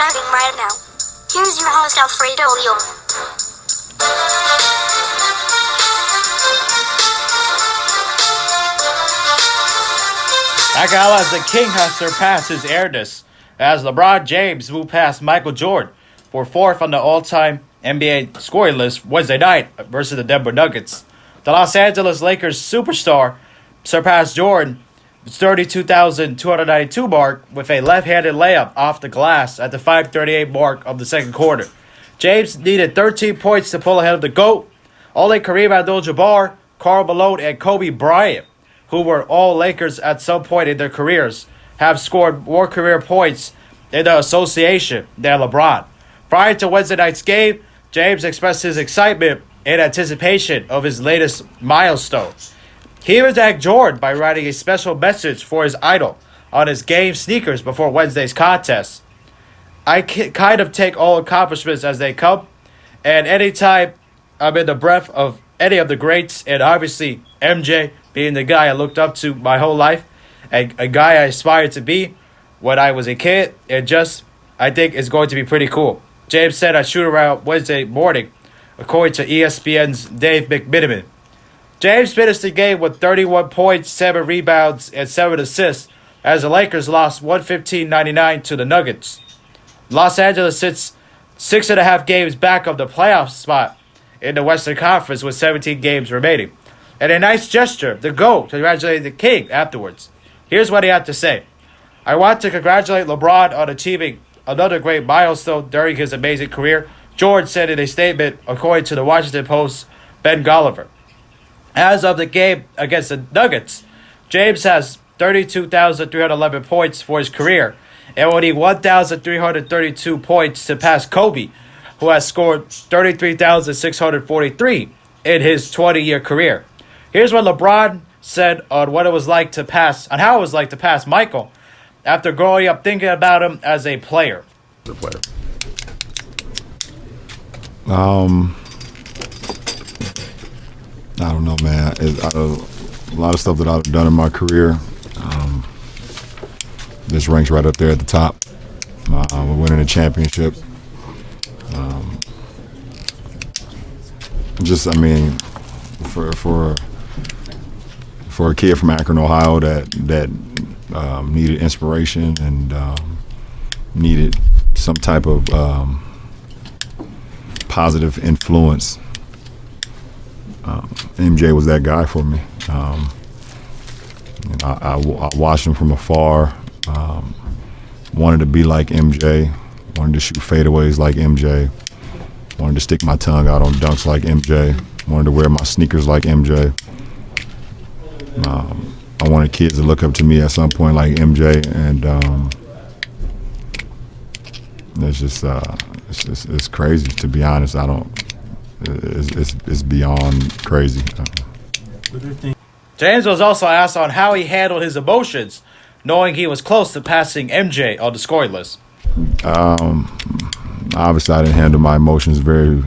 starting right now. Here's your host, Alfredo Leon. Akala as the King has surpassed his heiress as LeBron James moved past Michael Jordan for fourth on the all-time NBA scoring list Wednesday night versus the Denver Nuggets. The Los Angeles Lakers superstar surpassed Jordan's 32,292 mark with a left-handed layup off the glass at the 5:38 mark of the second quarter. James needed 13 points to pull ahead of the GOAT. Only Kareem Abdul-Jabbar, Karl Malone, and Kobe Bryant, who were all Lakers at some point in their careers, have scored more career points in the association than LeBron. Prior to Wednesday night's game, James expressed his excitement in anticipation of his latest milestone. He thanked Jordan by writing a special message for his idol on his game sneakers before Wednesday's contest. I kind of take all accomplishments as they come, and anytime I'm in the breath of any of the greats, and obviously MJ being the guy I looked up to my whole life, and a guy I aspired to be when I was a kid, I think it's going to be pretty cool. James said at shoot-around Wednesday morning, according to ESPN's Dave McMiniman. James finished the game with 31 points, 7 rebounds, and 7 assists as the Lakers lost 115-99 to the Nuggets. Los Angeles sits 6.5 games back of the playoff spot in the Western Conference with 17 games remaining. And a nice gesture, the GOAT, congratulated the King afterwards. Here's what he had to say. I want to congratulate LeBron on achieving another great milestone during his amazing career, Jordan said in a statement, according to the Washington Post's Ben Golliver. As of the game against the Nuggets, James has 32,311 points for his career and only 1,332 points to pass Kobe, who has scored 33,643 in his 20-year career. Here's what LeBron said on how it was like to pass Michael after growing up thinking about him as a player. I don't know, man. A lot of stuff that I've done in my career, this ranks right up there at the top. We're winning a championship. For a kid from Akron, Ohio, that needed inspiration and needed some type of positive influence. MJ was that guy for me. I watched him from afar. Wanted to be like MJ. Wanted to shoot fadeaways like MJ. Wanted to stick my tongue out on dunks like MJ. Wanted to wear my sneakers like MJ. I wanted kids to look up to me at some point like MJ, and it's crazy, to be honest. It's beyond crazy. James was also asked on how he handled his emotions, knowing he was close to passing MJ on the scoring list. Obviously, I didn't handle my emotions very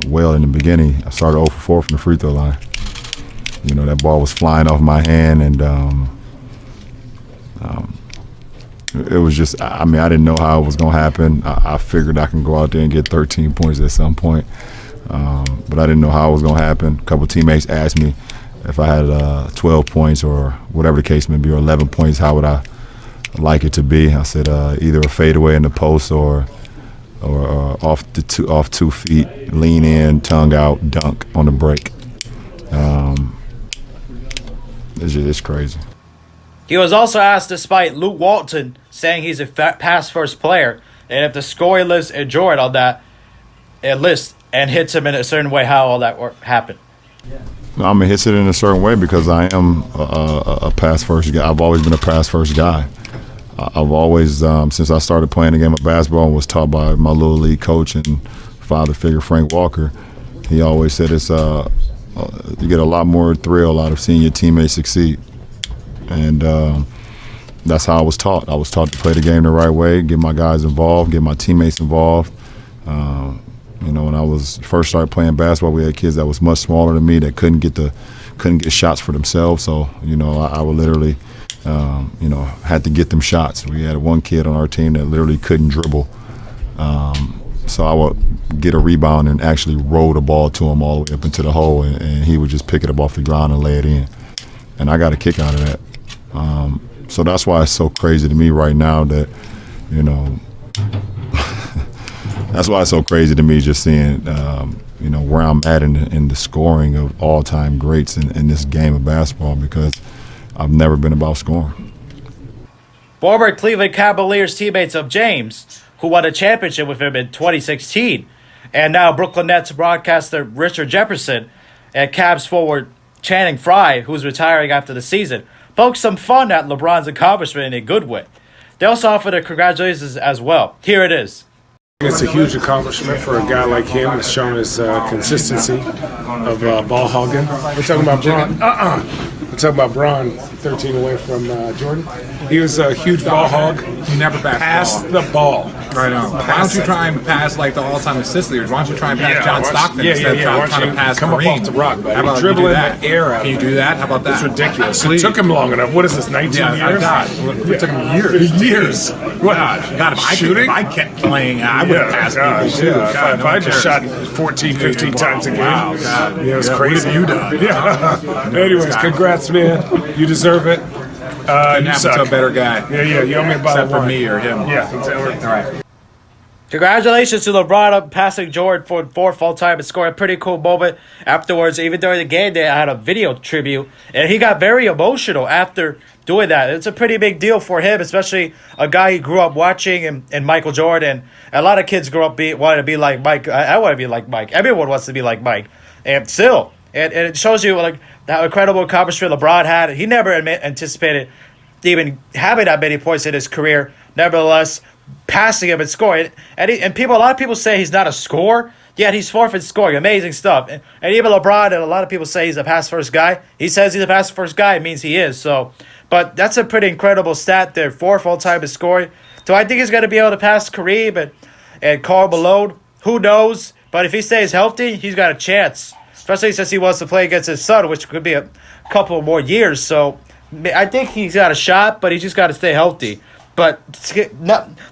well in the beginning. I started 0 for 4 from the free throw line. You know, that ball was flying off my hand, and it was just, I didn't know how it was going to happen. I figured I can go out there and get 13 points at some point, but I didn't know how it was going to happen. A couple teammates asked me if I had 12 points or whatever the case may be, or 11 points, how would I like it to be? I said either a fadeaway in the post or off 2 feet, lean in, tongue out, dunk on the break. It's crazy. He was also asked, despite Luke Walton saying he's a pass-first player, and if the scoring list and Jordan on that list and hits him in a certain way, how all that happened. It hits it in a certain way because I am a pass-first guy. I've always been a pass-first guy. I've always, since I started playing the game of basketball and was taught by my little league coach and father figure, Frank Walker, he always said it's you get a lot more thrill out of seeing your teammates succeed. And that's how I was taught. I was taught to play the game the right way, get my guys involved, get my teammates involved. When I was first started playing basketball, we had kids that was much smaller than me that couldn't get shots for themselves. So, I would literally, had to get them shots. We had one kid on our team that literally couldn't dribble. So I would get a rebound and actually roll the ball to him all the way up into the hole, and he would just pick it up off the ground and lay it in. And I got a kick out of that. So that's why it's so crazy to me right now that, you know, that's why it's so crazy to me just seeing, you know, where I'm at in the scoring of all-time greats in this game of basketball, because I've never been about scoring. Former Cleveland Cavaliers teammates of James, who won a championship with him in 2016, and now Brooklyn Nets broadcaster Richard Jefferson and Cavs forward Channing Frye, who's retiring after the season, poked some fun at LeBron's accomplishment in a good way. They also offered a congratulations as well. Here it is. It's a huge accomplishment for a guy like him. It's shown his consistency of ball hogging. We're talking about Bron. We're talking about Bron, 13 away from Jordan. He was a huge ball hog. He never passed the ball. Right on. Why don't you try and pass like the all-time assist leaders? Why don't you try and pass John Stockton instead of trying to pass come Kareem? up off the rock, buddy. How about Dribbling you do that? the air out. Can you do that? How about that? It's ridiculous. Please. It took him long enough. What is this, 19 years? It took him years. Years. What? God, if I kept playing, I would have passed people too. God, if I just shot 14, 15 times a game, wow, God. It was crazy. What have you done? Yeah. Anyways, congrats, man. You deserve it. Didn't happen to a better guy. Yeah. You owe me a bottle Except for me or him. Yeah, exactly. All right. Congratulations to LeBron on passing Jordan for fourth all-time and scoring a pretty cool moment afterwards. Even during the game, they had a video tribute, and he got very emotional after doing that. It's a pretty big deal for him, especially a guy he grew up watching and Michael Jordan. A lot of kids grew up wanting to be like Mike. I want to be like Mike. Everyone wants to be like Mike. And still, and it shows you like how incredible accomplishment LeBron had. He never anticipated even having that many points in his career. Nevertheless, passing him and scoring. And a lot of people say he's not a scorer, yet he's fourth in scoring. Amazing stuff. And even LeBron, and a lot of people say he's a pass-first guy. He says he's a pass-first guy. It means he is. So, but that's a pretty incredible stat there. Fourth all-time in scoring. Do I think he's going to be able to pass Kareem and Karl Malone? Who knows? But if he stays healthy, he's got a chance. Especially since he wants to play against his son, which could be a couple more years. So I think he's got a shot, but he's just got to stay healthy. But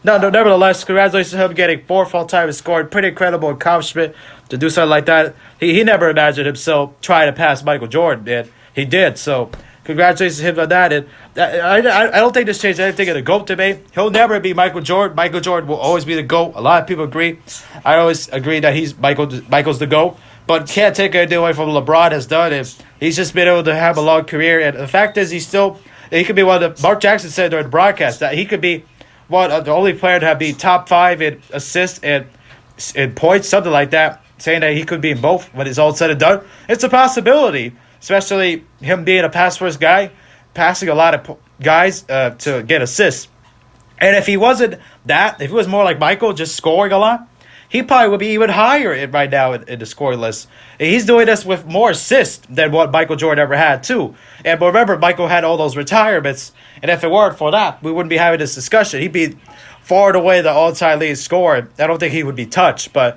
nevertheless, congratulations to him getting fourth all-time in scoring. Pretty incredible accomplishment to do something like that. He never imagined himself trying to pass Michael Jordan, and he did. So congratulations to him on that. And I don't think this changed anything in the GOAT debate. He'll never be Michael Jordan. Michael Jordan will always be the GOAT. A lot of people agree. I always agree that Michael's the GOAT. But can't take anything away from what LeBron has done. And he's just been able to have a long career. And the fact is, he could be one of the. Mark Jackson said during the broadcast that he could be one of the only player to have be top 5 in assists and in points, something like that. Saying that he could be in both when it's all said and done. It's a possibility, especially him being a pass-first guy, passing a lot of guys to get assists. And if he wasn't that, if he was more like Michael, just scoring a lot, he probably would be even higher right now in the scoring list. And he's doing this with more assists than what Michael Jordan ever had, too. But remember, Michael had all those retirements, and if it weren't for that, we wouldn't be having this discussion. He'd be far and away the all-time lead scorer. I don't think he would be touched. But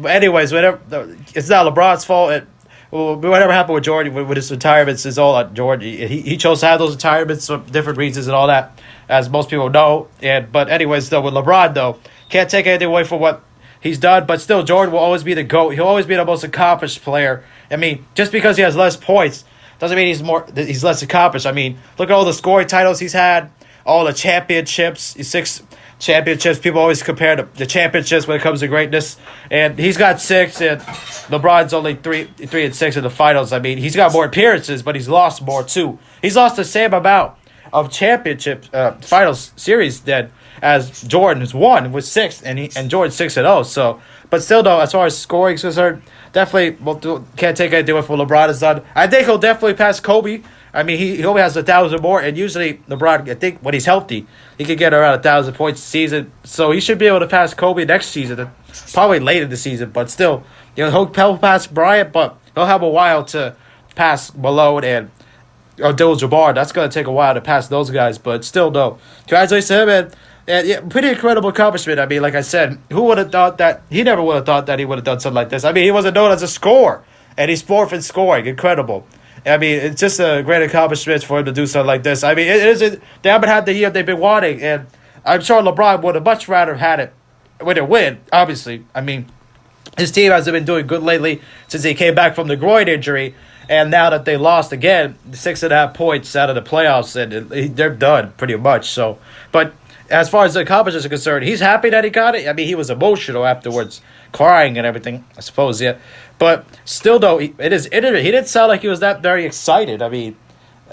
anyways, it's not LeBron's fault. Whatever happened with Jordan with his retirements is all on Jordan. He chose to have those retirements for different reasons and all that, as most people know. But anyways, though, with LeBron, though, can't take anything away from what he's done, but still, Jordan will always be the GOAT. He'll always be the most accomplished player. I mean, just because he has less points doesn't mean he's less accomplished. I mean, look at all the scoring titles he's had, all the championships, 6 championships. People always compare the championships when it comes to greatness, and he's got 6, and LeBron's only 3 and 6 in the finals. I mean, he's got more appearances, but he's lost more too. He's lost the same amount of championship finals series that as Jordan has won with 6, and Jordan's 6-0. So, but still though, as far as scoring is concerned, definitely can't take anything with what LeBron has done. I think he'll definitely pass Kobe. I mean, he only has 1,000 more, and usually LeBron, I think when he's healthy, he can get around 1,000 points a season. So he should be able to pass Kobe next season, probably late in the season. But still, he'll pass Bryant, but he'll have a while to pass Malone and Abdul-Jabbar. That's going to take a while to pass those guys, but still, though, congratulations to him, and yeah, pretty incredible accomplishment. I mean, like I said, who would have thought that? He never would have thought that he would have done something like this. I mean, he wasn't known as a scorer, and he's fourth in scoring. Incredible. I mean, it's just a great accomplishment for him to do something like this. I mean, they haven't had the year they've been wanting, and I'm sure LeBron would have much rather had it with a win, obviously. I mean, his team hasn't been doing good lately since he came back from the groin injury. And now that they lost again, 6.5 points out of the playoffs, and they're done pretty much. So, but as far as the accomplishments are concerned, he's happy that he got it. I mean, he was emotional afterwards, crying and everything, I suppose, yeah. But still, though, he didn't sound like he was that very excited. I mean,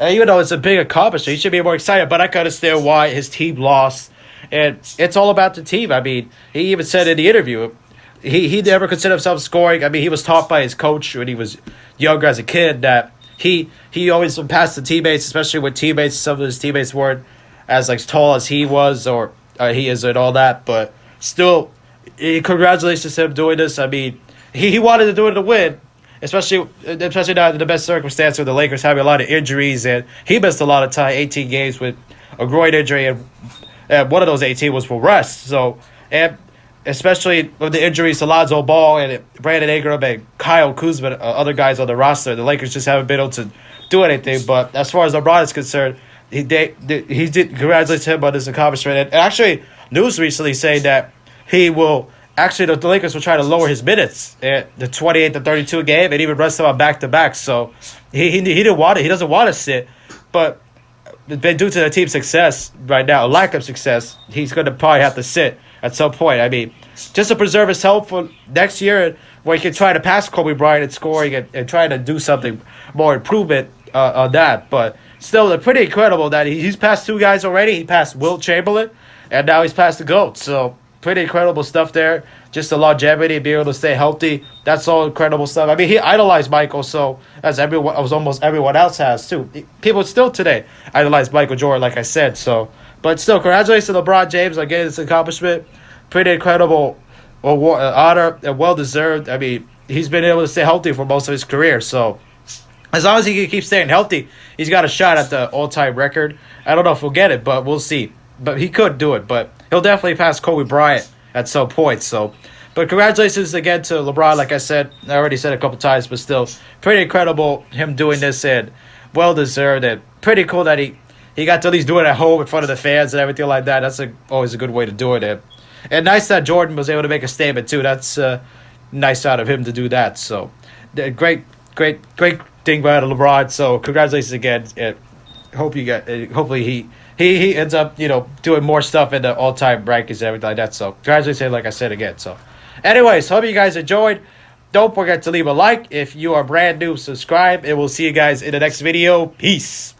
even though it's a big accomplishment, he should be more excited. But I can understand why his team lost. And it's all about the team. I mean, he even said in the interview, he never considered himself scoring. I mean, he was taught by his coach when he was younger as a kid that he always passed the teammates, especially with teammates. Some of his teammates weren't as like tall as he was or he is and all that. But still, congratulations to him doing this. I mean, he wanted to do it to win, especially not in the best circumstance with the Lakers having a lot of injuries, and he missed a lot of time, 18 games with a groin injury, and one of those 18 was for rest. So, and especially with the injuries to Lonzo Ball and Brandon Ingram and Kyle Kuzma, other guys on the roster, the Lakers just haven't been able to do anything. But as far as LeBron is concerned, he did congratulate him on this accomplishment. And actually, news recently saying that he will actually the Lakers will try to lower his minutes at the 28-32 game and even rest him on back-to-back. So he didn't want it. He doesn't want to sit, but due to the team's success right now, lack of success, he's going to probably have to sit at some point. I mean, just to preserve his health for next year where he can try to pass Kobe Bryant in scoring and try to do something more improvement on that. But still, pretty incredible that he's passed 2 guys already. He passed Wilt Chamberlain, and now he's passed the GOAT. So pretty incredible stuff there. Just the longevity, being able to stay healthy. That's all incredible stuff. I mean, he idolized Michael, so as almost everyone else has too. People still today idolize Michael Jordan, like I said. So, but still, congratulations to LeBron James on getting this accomplishment. Pretty incredible honor and well deserved. I mean, he's been able to stay healthy for most of his career. So, as long as he can keep staying healthy, he's got a shot at the all-time record. I don't know if we'll get it, but we'll see. But he could do it. But he'll definitely pass Kobe Bryant at some point. So, but congratulations again to LeBron. Like I said, I already said a couple times, but still pretty incredible him doing this and well deserved and pretty cool that he got to at least do it at home in front of the fans and everything like that. That's always a good way to do it. And nice that Jordan was able to make a statement too. That's nice out of him to do that. So great thing by LeBron. So congratulations again. And hopefully he ends up, doing more stuff in the all-time rankings and everything like that. So, congratulations, like I said again. So, anyways, hope you guys enjoyed. Don't forget to leave a like. If you are brand new, subscribe. And we'll see you guys in the next video. Peace.